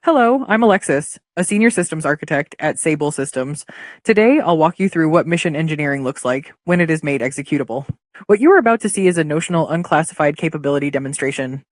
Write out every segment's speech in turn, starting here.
Hello, I'm Alexis, a senior systems architect at Sabel Systems. Today, I'll walk you through what mission engineering looks like when it is made executable. What you are about to see is a notional unclassified capability demonstration.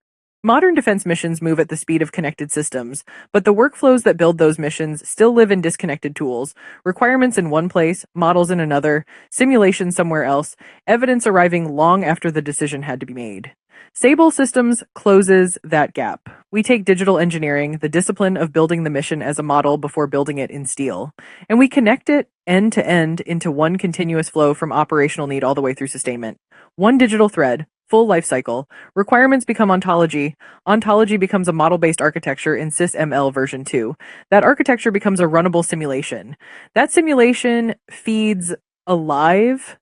Modern defense missions move at the speed of connected systems, but the workflows that build those missions still live in disconnected tools, requirements in one place, models in another, simulations somewhere else, evidence arriving long after the decision had to be made. Sabel Systems closes that gap. We take digital engineering, the discipline of building the mission as a model before building it in steel, and we connect it end to end into one continuous flow from operational need all the way through sustainment. One digital thread, full lifecycle. Requirements become ontology. Ontology becomes a model-based architecture in SysML version 2. That architecture becomes a runnable simulation. That simulation feeds a live,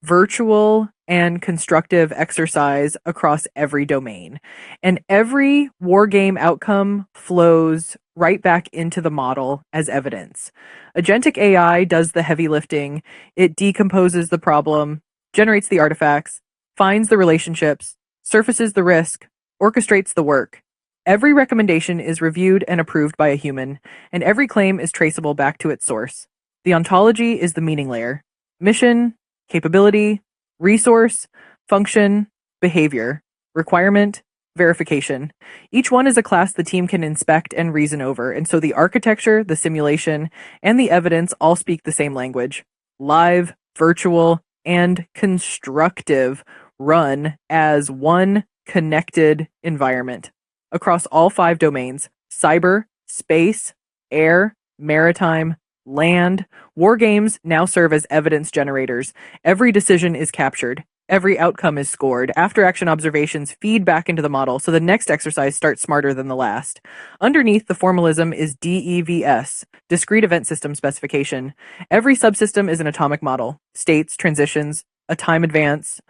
virtual, and constructive exercise across every domain. And every wargame outcome flows right back into the model as evidence. Agentic AI does the heavy lifting. It decomposes the problem, generates the artifacts, finds the relationships, surfaces the risk, orchestrates the work. Every recommendation is reviewed and approved by a human, and every claim is traceable back to its source. The ontology is the meaning layer. Mission, capability, resource, function, behavior, requirement, verification. Each one is a class the team can inspect and reason over, and so the architecture, the simulation, and the evidence all speak the same language. Live, virtual, and constructive run as one connected environment across all 5 domains: cyber, space, air, maritime, land. War games now serve as evidence generators. Every decision is captured. Every outcome is scored. After action observations feed back into the model, so the next exercise starts smarter than the last. Underneath the formalism is DEVS, Discrete Event System Specification. Every subsystem is an atomic model, states, transitions, a time advance,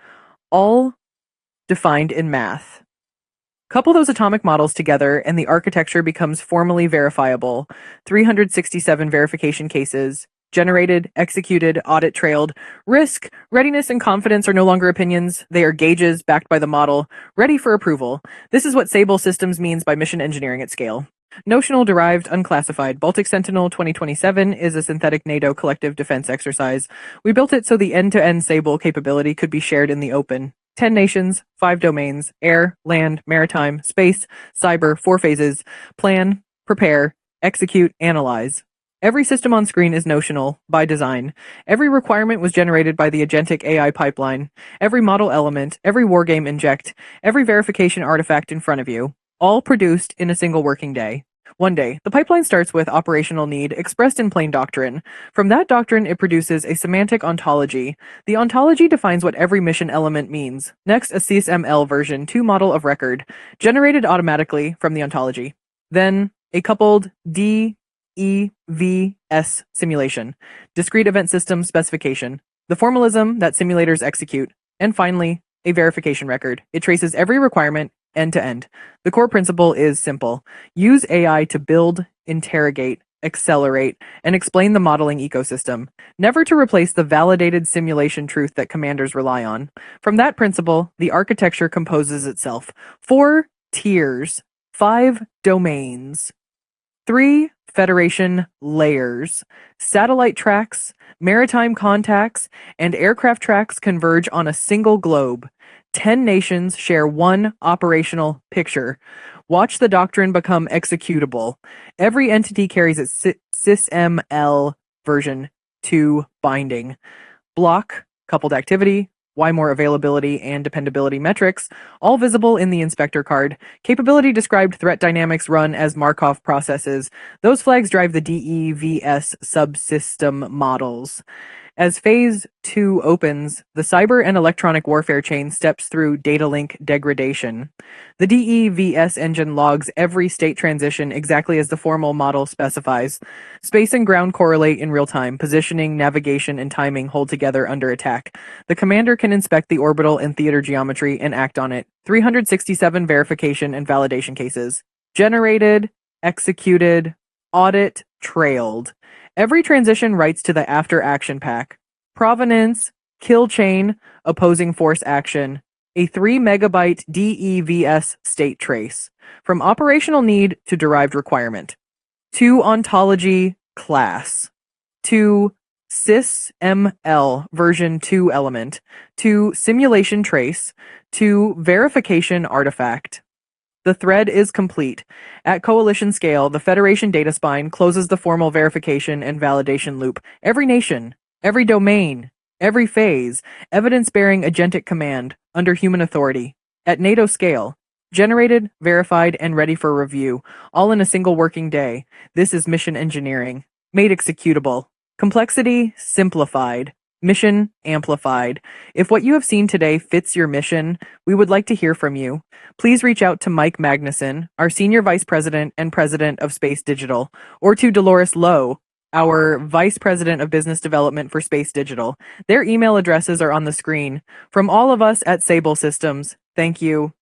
all defined in math. Couple those atomic models together and the architecture becomes formally verifiable. 367 verification cases, generated, executed, audit trailed. Risk, readiness, and confidence are no longer opinions. They are gauges backed by the model, ready for approval. This is what Sabel Systems means by mission engineering at scale. Notional derived unclassified. Baltic Sentinel 2027 is a synthetic NATO collective defense exercise. We built it so the end-to-end Sabel capability could be shared in the open. 10 nations, 5 domains: air, land, maritime, space, cyber, 4 phases: plan, prepare, execute, analyze. Every system on screen is notional, by design. Every requirement was generated by the agentic AI pipeline. Every model element, every wargame inject, every verification artifact in front of you, all produced in a single working day. One day, the pipeline starts with operational need expressed in plain doctrine. From that doctrine, it produces a semantic ontology. The ontology defines what every mission element means. Next, a SysML version 2 model of record, generated automatically from the ontology. Then, a coupled DEVS simulation, Discrete Event System Specification, the formalism that simulators execute. And finally, a verification record. It traces every requirement end to end. The core principle is simple. Use AI to build, interrogate, accelerate, and explain the modeling ecosystem, never to replace the validated simulation truth that commanders rely on. From that principle, the architecture composes itself. 4 tiers, 5 domains, 3 Federation layers, satellite tracks, maritime contacts, and aircraft tracks converge on a single globe. 10 nations share one operational picture. Watch the doctrine become executable. Every entity carries its SysML version 2 binding. Block, coupled activity, more availability and dependability metrics, all visible in the inspector card. Capability described threat dynamics run as Markov processes. Those flags drive the DEVS subsystem models. As Phase 2 opens, the cyber and electronic warfare chain steps through data link degradation. The DEVS engine logs every state transition exactly as the formal model specifies. Space and ground correlate in real time. Positioning, navigation, and timing hold together under attack. The commander can inspect the orbital and theater geometry and act on it. 367 verification and validation cases. Generated, executed, audit, trailed. Every transition writes to the after action pack. Provenance, kill chain, opposing force action. A 3 megabyte DEVS state trace. From operational need to derived requirement. to ontology class, to SysML version 2 element, to simulation trace, to verification artifact. The thread is complete. At coalition scale, the Federation data spine closes the formal verification and validation loop. Every nation, every domain, every phase, evidence-bearing agentic command under human authority. At NATO scale, generated, verified, and ready for review, all in a single working day. This is mission engineering, made executable. Complexity simplified. Mission amplified. If what you have seen today fits your mission, we would like to hear from you. Please reach out to Mike Magnuson, our Senior Vice President and President of Space Digital, or to Dolores Lowe, our Vice President of Business Development for Space Digital. Their email addresses are on the screen. From all of us at Sabel Systems, thank you.